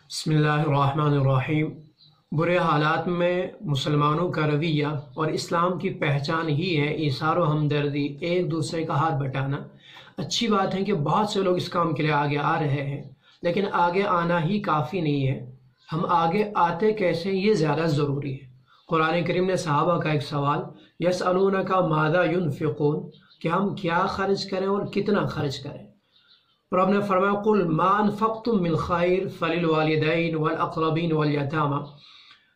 बिस्मिल्लाहिर्रहमानिर्रहीम। बुरे हालात में मुसलमानों का रवैया और इस्लाम की पहचान ही है ईसार व हमदर्दी, एक दूसरे का हाथ बटाना। अच्छी बात है कि बहुत से लोग इस काम के लिए आगे आ रहे हैं, लेकिन आगे आना ही काफ़ी नहीं है। हम आगे आते कैसे, ये ज़्यादा ज़रूरी है। कुरान करीम ने सहाबा का एक सवाल, यसअलूनका माज़ा युनफ़िक़ून, कि हम क्या खर्च करें और कितना खर्च करें। रब ने फरमाया, कुल मा अनफ़क़्तुम मिन ख़ैर फ़लिल वालिदैन वल अक़रबीन वल यतामा,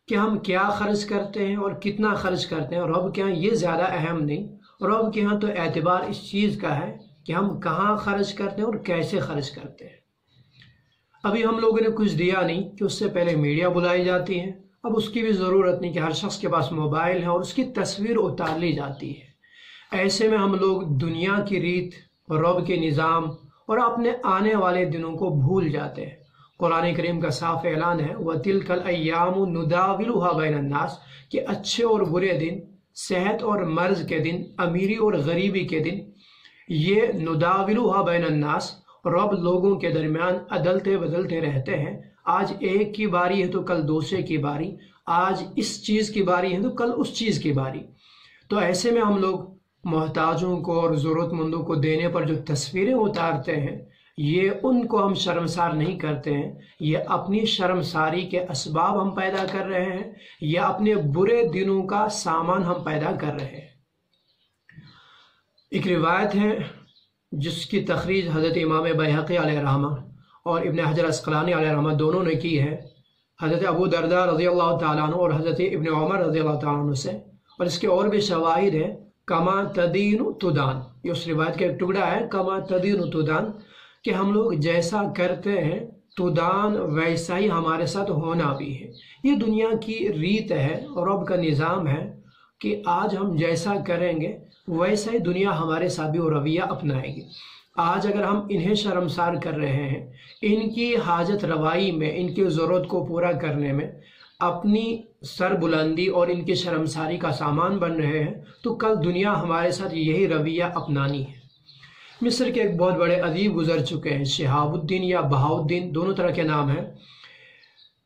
कि हम क्या खर्च करते हैं और कितना खर्च करते हैं। रब के यहाँ ये ज़्यादा अहम नहीं, रब के यहाँ तो एतबार इस चीज़ का है कि हम कहाँ खर्च करते हैं और कैसे खर्च करते हैं। अभी हम लोगों ने कुछ दिया नहीं कि उससे पहले मीडिया बुलाई जाती है। अब उसकी भी ज़रूरत नहीं कि हर शख्स के पास मोबाइल है और उसकी तस्वीर उतार ली जाती है। ऐसे में हम लोग दुनिया की रीत, रब के निज़ाम और अपने आने वाले दिनों को भूल जाते हैं। कुरान करीम का साफ ऐलान है, वतिलकल अय्यामु नुदाविलुहा बैनन्नास, कि अच्छे और बुरे दिन, सेहत और मर्ज के दिन, अमीरी और गरीबी के दिन, ये नुदाविलुहा बैनन्नास, रब लोगों के दरमियान अदलते बदलते रहते हैं। आज एक की बारी है तो कल दूसरे की बारी, आज इस चीज़ की बारी है तो कल उस चीज़ की बारी। तो ऐसे में हम लोग मोहताजों को और ज़रूरतमंदों को देने पर जो तस्वीरें उतारते हैं, ये उनको हम शर्मसार नहीं करते हैं, ये अपनी शर्मसारी के असबाब हम पैदा कर रहे हैं, या अपने बुरे दिनों का सामान हम पैदा कर रहे हैं। एक रिवायत है जिसकी तखरीज हज़रत इमाम बैहक़ी अलैहिर्रहमा और इब्न हजर अस्क़लानी अलैहिर्रहमा दोनों ने की है, हज़रत अबू दरदा रज़ियल्लाहु ताला अन्हु और हज़रत इब्न उमर रज़ियल्लाहु ताला अन्हु से। और इसके और भी शवाहिद हैं, कमा तदीनु तुदान, ये उस रिवायत का एक टुकड़ा है, कमा तदीनु तुदान, कि हम लोग जैसा करते हैं तुदान वैसा ही हमारे साथ होना भी है। ये दुनिया की रीत है और रब का निज़ाम है कि आज हम जैसा करेंगे वैसा ही दुनिया हमारे साथ भी वो रवैया अपनाएगी। आज अगर हम इन्हें शर्मसार कर रहे हैं, इनकी हाजत रवाई में, इनकी ज़रूरत को पूरा करने में अपनी सरबुलंदी और इनकी शर्मसारी का सामान बन रहे हैं, तो कल दुनिया हमारे साथ यही रवैया अपनानी है। मिस्र के एक बहुत बड़े अदीब गुजर चुके हैं, शिहाबुद्दीन या बहाउद्दीन, दोनों तरह के नाम हैं।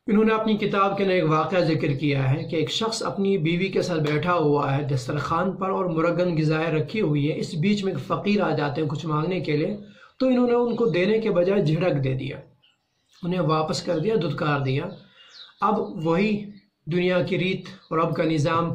इन्होंने अपनी किताब के अंदर एक वाक़या जिक्र किया है कि एक शख्स अपनी बीवी के साथ बैठा हुआ है दस्तरखान पर और मुरगन ग़िज़ाएँ रखी हुई है। इस बीच में एक फ़कीर आ जाते हैं कुछ मांगने के लिए, तो इन्होंने उनको देने के बजाय झिड़क दे दिया, उन्हें वापस कर दिया, धुतकार दिया। अब वही दुनिया की रीत और अब का निज़ाम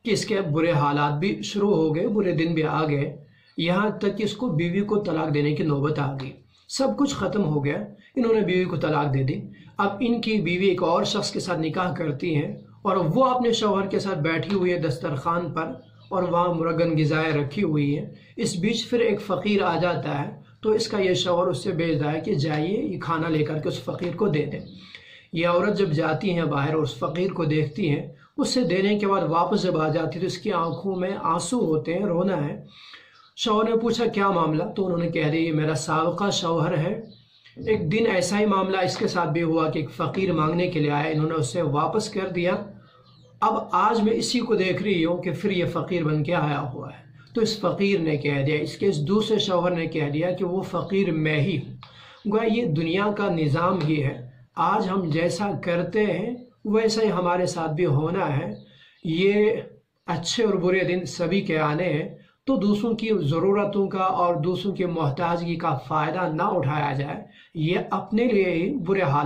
कि इसके बुरे हालात भी शुरू हो गए, बुरे दिन भी आ गए, यहाँ तक कि इसको बीवी को तलाक देने की नौबत आ गई। सब कुछ ख़त्म हो गया, इन्होंने बीवी को तलाक दे दी। अब इनकी बीवी एक और शख्स के साथ निकाह करती हैं और वो अपने शौहर के साथ बैठी हुई है दस्तरखान पर और वहाँ मुरगन ग़िज़ाएँ रखी हुई हैं। इस बीच फिर एक फ़कीर आ जाता है, तो इसका ये शौहर उससे भेजता है कि जाइए ये खाना लेकर के उस फ़कीर को दे दें। ये औरत जब जाती हैं बाहर और उस फ़कीर को देखती हैं, उससे देने के बाद वापस जब आ जाती है तो इसकी आंखों में आंसू होते हैं, रोना है। शौहर ने पूछा क्या मामला, तो उन्होंने कह दिया ये मेरा साबिक़ा शौहर है, एक दिन ऐसा ही मामला इसके साथ भी हुआ कि एक फ़कीर मांगने के लिए आया, इन्होंने उससे वापस कर दिया। अब आज मैं इसी को देख रही हूँ कि फिर ये फ़कीर बन के आया हुआ है। तो इस फ़कीर ने कह दिया, इसके इस दूसरे शौहर ने कह दिया कि वो फ़कीर मैं ही हूँ। गोया ये दुनिया का निज़ाम ही है, आज हम जैसा करते हैं वैसा ही हमारे साथ भी होना है। ये अच्छे और बुरे दिन सभी के आने हैं, तो दूसरों की ज़रूरतों का और दूसरों की मोहताजगी का फ़ायदा ना उठाया जाए, ये अपने लिए ही बुरे हाल